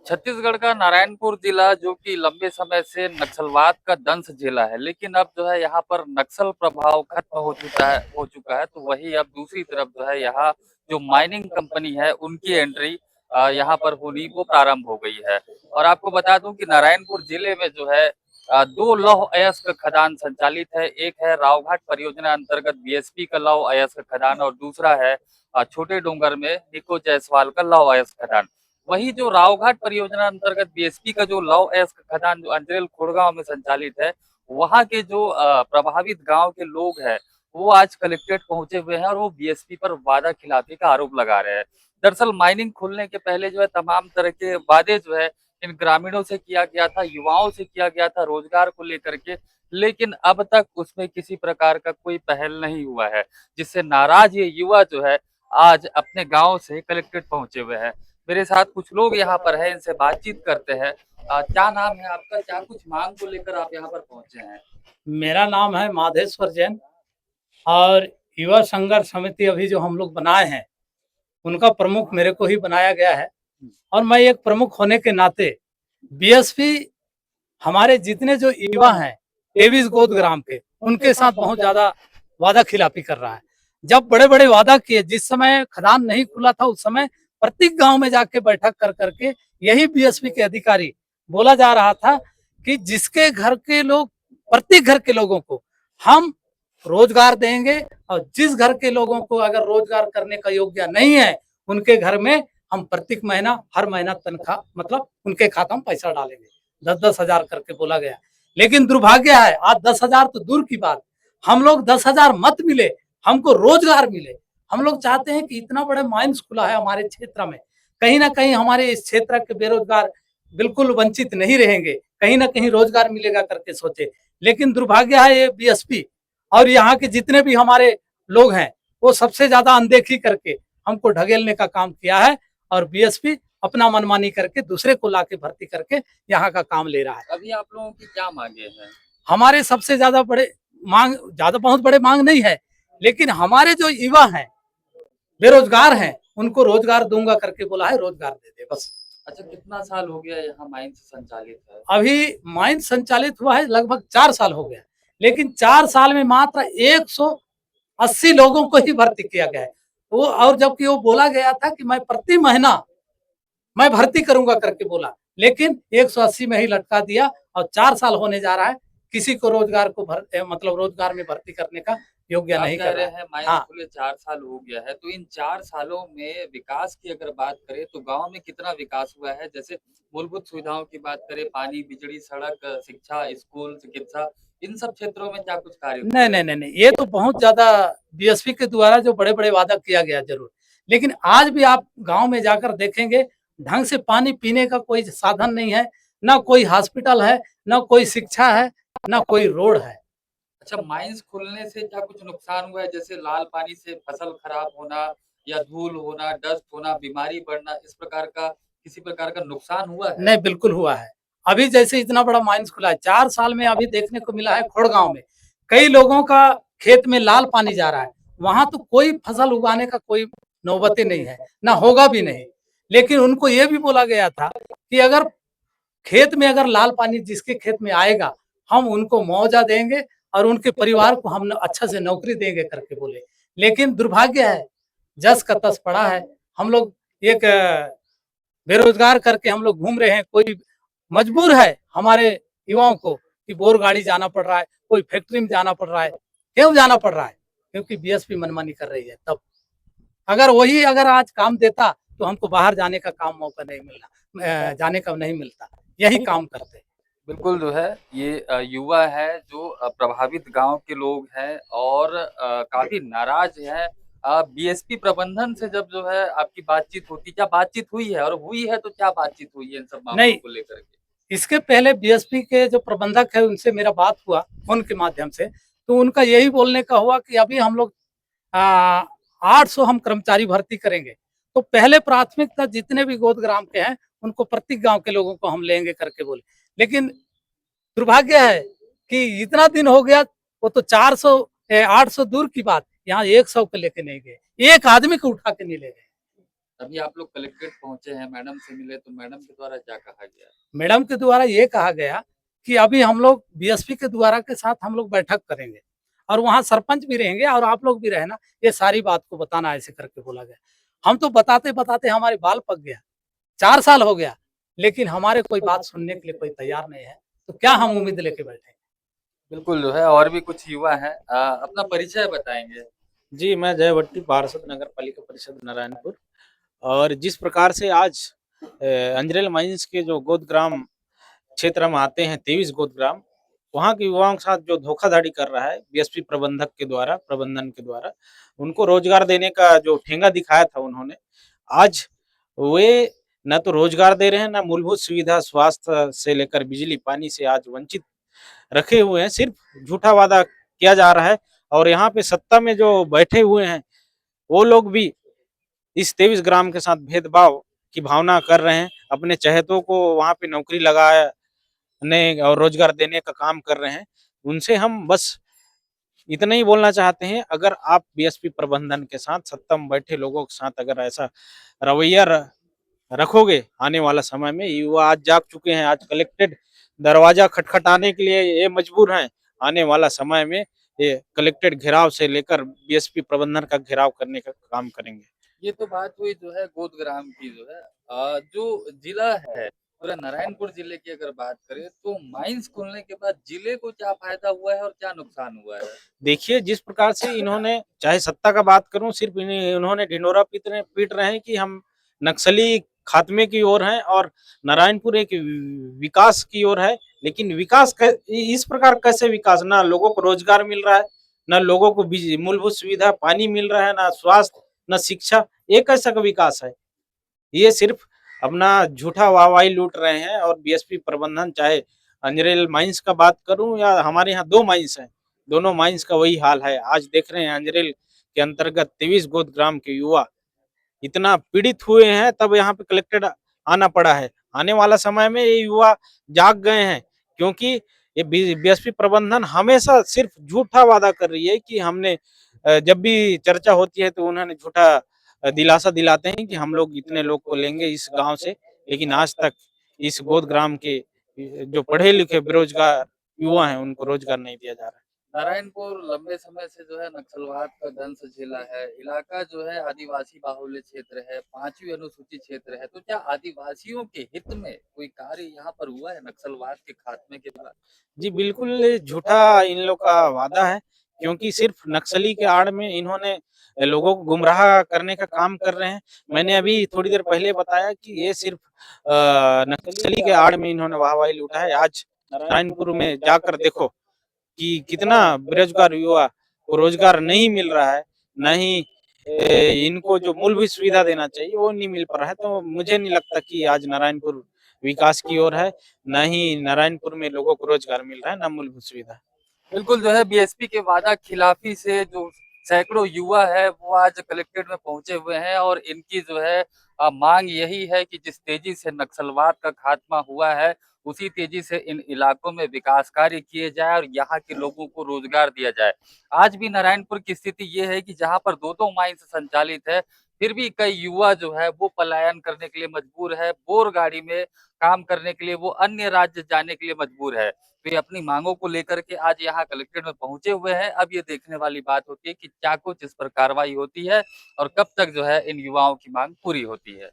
छत्तीसगढ़ का नारायणपुर जिला जो कि लंबे समय से नक्सलवाद का दंश झेला है, लेकिन अब जो है यहाँ पर नक्सल प्रभाव खत्म हो चुका है। तो वही अब दूसरी तरफ जो है यहाँ जो माइनिंग कंपनी है उनकी एंट्री यहाँ पर होनी वो प्रारंभ हो गई है। और आपको बता दूं कि नारायणपुर जिले में जो है दो लौह अयस्क खदान संचालित है। एक है रावघाट परियोजना अंतर्गत बीएसपी का लौह अयस्क खदान और दूसरा है छोटे डोंगर में निको जायसवाल का लौह अयस्क खदान। वही जो रावघाट परियोजना अंतर्गत बीएसपी का जो लौह अयस्क खदान जो अंजरेल खोड़गांव में संचालित है, वहां के जो प्रभावित गांव के लोग हैं वो आज कलेक्ट्रेट पहुंचे हुए हैं और वो बीएसपी पर वादा खिलाफी का आरोप लगा रहे हैं। दरअसल माइनिंग खुलने के पहले जो है तमाम तरह के वादे जो है इन ग्रामीणों से किया गया था, युवाओं से किया गया था रोजगार को लेकर के, लेकिन अब तक उसमें किसी प्रकार का कोई पहल नहीं हुआ है, जिससे नाराज ये युवा जो है आज अपने गांव से कलेक्ट्रेट पहुंचे हुए हैं। मेरे साथ कुछ लोग यहाँ पर हैं, इनसे बातचीत करते हैं। क्या नाम है आपका? क्या कुछ मांग को लेकर आप यहाँ पर पहुंचे हैं? मेरा नाम है माधेश्वर जैन और युवा संघर्ष समिति अभी जो हम लोग बनाए हैं उनका प्रमुख मेरे को ही बनाया गया है। और मैं एक प्रमुख होने के नाते बीएसपी हमारे जितने जो युवा हैं तेवीस गोद ग्राम के उनके साथ बहुत ज्यादा वादा खिलाफी कर रहा है। जब बड़े बड़े वादा किए, जिस समय खदान नहीं खुला था उस समय प्रत्येक गांव में जाके बैठक कर करके यही बीएसपी के अधिकारी बोला जा रहा था कि जिसके घर के लोग, प्रत्येक घर के लोगों को हम रोजगार देंगे और जिस घर के लोगों को अगर रोजगार करने का योग्य नहीं है उनके घर में हम प्रत्येक महीना हर महीना तनख्वाह मतलब उनके खाता में पैसा डालेंगे। 10-10 हजार करके बोला गया। लेकिन दुर्भाग्य है आज 10 हजार तो दूर की बात, हम लोग 10 हजार मत मिले, हमको रोजगार मिले। हम लोग चाहते हैं कि इतना बड़ा माइंस खुला है हमारे क्षेत्र में, कहीं ना कहीं हमारे इस क्षेत्र के बेरोजगार बिल्कुल वंचित नहीं रहेंगे, कहीं ना कहीं रोजगार मिलेगा करके सोचे। लेकिन दुर्भाग्य है ये बीएसपी और यहाँ के जितने भी हमारे लोग हैं वो सबसे ज्यादा अनदेखी करके हमको ढकेलने का काम किया है और बीएसपी अपना मनमानी करके दूसरे को लाके भर्ती करके यहाँ का काम ले रहा है। अभी आप लोगों की क्या मांगे हैं? हमारे सबसे ज्यादा बड़े मांग, ज्यादा बहुत बड़े मांग नहीं है, लेकिन हमारे जो युवा हैं बेरोजगार हैं उनको रोजगार दूंगा करके बोला है, रोजगार दे दे बस। अच्छा, कितना साल हो गया यहाँ माइन संचालित है? अभी माइन संचालित हुआ है लगभग 4 साल हो गया, लेकिन 4 साल में मात्र 180 लोगों को ही भर्ती किया गया है। वो और जबकि वो बोला गया था कि मैं प्रति महीना मैं भर्ती करूंगा करके बोला, लेकिन 180 में ही लटका दिया और 4 साल होने जा रहा है, किसी को रोजगार को मतलब रोजगार में भर्ती करने का योग्य नहीं कर रहा है। माइन हाँ, खुले 4 साल हो गया है, तो इन 4 सालों में विकास की अगर बात करें तो गांव में कितना विकास हुआ है? जैसे मूलभूत सुविधाओं की बात करें, पानी, बिजली, सड़क, शिक्षा, स्कूल, चिकित्सा, इन सब क्षेत्रों में क्या कुछ कार्य हुआ नहीं है? नहीं नहीं नहीं, ये तो बहुत ज्यादा बीएसपी के द्वारा जो बड़े बड़े वादा किया गया जरूर, लेकिन आज भी आप गांव में जाकर देखेंगे ढंग से पानी पीने का कोई साधन नहीं है, ना कोई हॉस्पिटल है, ना कोई शिक्षा है, ना कोई रोड है। अच्छा, माइंस खुलने से क्या कुछ नुकसान हुआ है? जैसे लाल पानी से फसल खराब होना या धूल होना, डस्ट होना, बीमारी बढ़ना, इस प्रकार का किसी प्रकार का नुकसान हुआ है? नहीं, बिल्कुल हुआ है। अभी जैसे इतना बड़ा माइंस खुला है 4 साल में, अभी देखने को मिला है खोड़गांव में कई लोगों का खेत में लाल पानी जा रहा है, वहां तो कोई फसल उगाने का कोई नौबत नहीं है, ना होगा भी नहीं। लेकिन उनको ये भी बोला गया था कि अगर खेत में अगर लाल पानी जिसके खेत में आएगा हम उनको मुआवजा देंगे और उनके परिवार को हम अच्छा से नौकरी देंगे करके बोले। लेकिन दुर्भाग्य है, जस का तस पड़ा है। हम लोग एक बेरोजगार करके हम लोग घूम रहे हैं, कोई मजबूर है हमारे युवाओं को कि बोर गाड़ी जाना पड़ रहा है, कोई फैक्ट्री में जाना पड़ रहा है। क्यों जाना पड़ रहा है? क्योंकि बीएसपी मनमानी कर रही है। तब अगर आज काम देता तो हमको बाहर जाने का काम मौका नहीं मिलना, जाने का नहीं मिलता, यही काम करते। बिल्कुल जो है ये युवा है जो प्रभावित गांव के लोग हैं और काफी नाराज हैं। बीएसपी प्रबंधन से जब जो है आपकी बातचीत होती, क्या बातचीत हुई है? और हुई है तो क्या बातचीत हुई है इन सब मामलों नहीं, को लेकर के? इसके पहले बीएसपी के जो प्रबंधक है उनसे मेरा बात हुआ फोन के माध्यम से, तो उनका यही बोलने का हुआ कि अभी हम लोग 800 हम कर्मचारी भर्ती करेंगे, तो पहले प्राथमिकता जितने भी गोद ग्राम के हैं उनको प्रत्येक गांव के लोगों को हम लेंगे करके बोले। लेकिन दुर्भाग्य है कि इतना दिन हो गया, वो तो 400 800 दूर की बात, यहाँ 100 को लेके नहीं गए, एक आदमी को उठा के नहीं ले गए। अभी आप लोग कलेक्ट्रेट पहुंचे हैं, मैडम से मिले, तो मैडम के द्वारा क्या कहा गया? मैडम के द्वारा ये कहा गया कि अभी हम लोग बीएसपी के द्वारा के साथ हम लोग बैठक करेंगे और वहाँ सरपंच भी रहेंगे और आप लोग भी रहना, ये सारी बात को बताना, ऐसे करके बोला गया। हम तो बताते बताते हमारे बाल पक गया, 4 साल हो गया, लेकिन हमारे कोई बात सुनने के लिए कोई तैयार नहीं है, तो क्या हम उम्मीद लेके बैठे? बिल्कुल जो है और भी कुछ युवा हैं, अपना परिचय बताएंगे। जी, मैं जयवट्टी पार्षद नगर पालिका परिषद नारायणपुर। और जिस प्रकार से आज अंजरेल माइंस के जो गोदग्राम क्षेत्र में आते हैं 23 गोदग्राम, वहाँ के युवाओं के साथ जो धोखाधड़ी कर रहा है बीएसपी प्रबंधन के द्वारा उनको रोजगार देने का जो ठेंगा दिखाया था उन्होंने, आज वे न तो रोजगार दे रहे हैं, न मूलभूत सुविधा स्वास्थ्य से लेकर बिजली पानी से आज वंचित रखे हुए हैं। सिर्फ झूठा वादा किया जा रहा है और यहाँ पे सत्ता में जो बैठे हुए हैं वो लोग भी इस 23 ग्राम के साथ भेदभाव की भावना कर रहे हैं। अपने चहेतों को वहाँ पे नौकरी लगाने और रोजगार देने का काम कर रहे हैं। उनसे हम बस इतना ही बोलना चाहते हैं, अगर आप बीएसपी प्रबंधन के साथ सत्ता में बैठे लोगों के साथ अगर ऐसा रवैया रखोगे, आने वाला समय में युवा आज जाग चुके हैं, आज कलेक्टेड दरवाजा खटखटाने के लिए ये मजबूर हैं। आने वाला समय में ये कलेक्टेड घेराव से लेकर बीएसपी प्रबंधन का घेराव करने का काम करेंगे। ये तो बात हुई जो है गोदग्राम की जो है, जो जिला है पूरा नारायणपुर जिले की अगर बात करें तो माइंस खुलने के बाद जिले को क्या फायदा हुआ है और क्या नुकसान हुआ है? देखिए, जिस प्रकार से इन्होंने, चाहे सत्ता का बात करूं, सिर्फ इन्होंने ढिंडोरा पीट रहे हैं कि हम नक्सली खात्मे की ओर हैं और नारायणपुर एक विकास की ओर है। लेकिन विकास इस प्रकार कैसे विकास? ना लोगों को रोजगार मिल रहा है, ना लोगों को मूलभूत सुविधा पानी मिल रहा है, ना स्वास्थ्य, ना शिक्षा। ये कैसा का विकास है? ये सिर्फ अपना झूठा वाहवाही लूट रहे हैं। और बीएसपी प्रबंधन, चाहे अंजरेल माइंस का बात करूं या हमारे यहाँ 2 माइंस हैं, दोनों माइंस का वही हाल है। आज देख रहे हैं अंजरेल के अंतर्गत 23 गोदग्राम के युवा इतना पीड़ित हुए हैं, तब यहाँ पे कलेक्टेड आना पड़ा है। आने वाला समय में ये युवा जाग गए हैं, क्योंकि ये बीएसपी प्रबंधन हमेशा सिर्फ झूठा वादा कर रही है कि हमने जब भी चर्चा होती है तो उन्होंने झूठा दिलासा दिलाते हैं कि हम लोग इतने लोग को लेंगे इस गांव से। लेकिन आज तक इस गोदग्राम के जो पढ़े लिखे बेरोजगार युवा हैं उनको रोजगार नहीं दिया जा रहा है। नारायणपुर लंबे समय से जो है नक्सलवाद का दंश झेला है। इलाका जो है आदिवासी बाहुल्य क्षेत्र है, 5वीं अनुसूची क्षेत्र है। तो क्या आदिवासियों के हित में कोई कार्य यहाँ पर हुआ है नक्सलवाद के खात्मे के बाद? जी बिल्कुल, झूठा इन लोग का वादा है, क्योंकि सिर्फ नक्सली के आड़ में इन्होंने लोगों को गुमराह करने का काम कर रहे हैं। मैंने अभी थोड़ी देर पहले बताया कि ये सिर्फ नक्सली के आड़ में इन्होंने वाहवाही लूटा है। आज नारायणपुर में जाकर देखो कि कितना बेरोजगार युवा को रोजगार नहीं मिल रहा है, न ही इनको जो मूलभूत सुविधा देना चाहिए वो नहीं मिल पा रहा है। तो मुझे नहीं लगता कि आज नारायणपुर विकास की ओर है, न ही नारायणपुर में लोगों को रोजगार मिल रहा है, न मूलभूत सुविधा। बिल्कुल जो है बीएसपी के वादा खिलाफी से जो सैकड़ों युवा है वो आज कलेक्ट्रेट में पहुंचे हुए हैं और इनकी जो है मांग यही है कि जिस तेजी से नक्सलवाद का खात्मा हुआ है उसी तेजी से इन इलाकों में विकास कार्य किए जाए और यहाँ के लोगों को रोजगार दिया जाए। आज भी नारायणपुर की स्थिति ये है कि जहाँ पर 2-2 माइंस संचालित है, फिर भी कई युवा जो है वो पलायन करने के लिए मजबूर है, बोर गाड़ी में काम करने के लिए वो अन्य राज्य जाने के लिए मजबूर है। वे अपनी मांगों को लेकर के आज यहाँ कलेक्ट्रेट में पहुंचे हुए हैं। अब ये देखने वाली बात होती है कि क्या कुछ इस पर कार्रवाई होती है और कब तक जो है इन युवाओं की मांग पूरी होती है।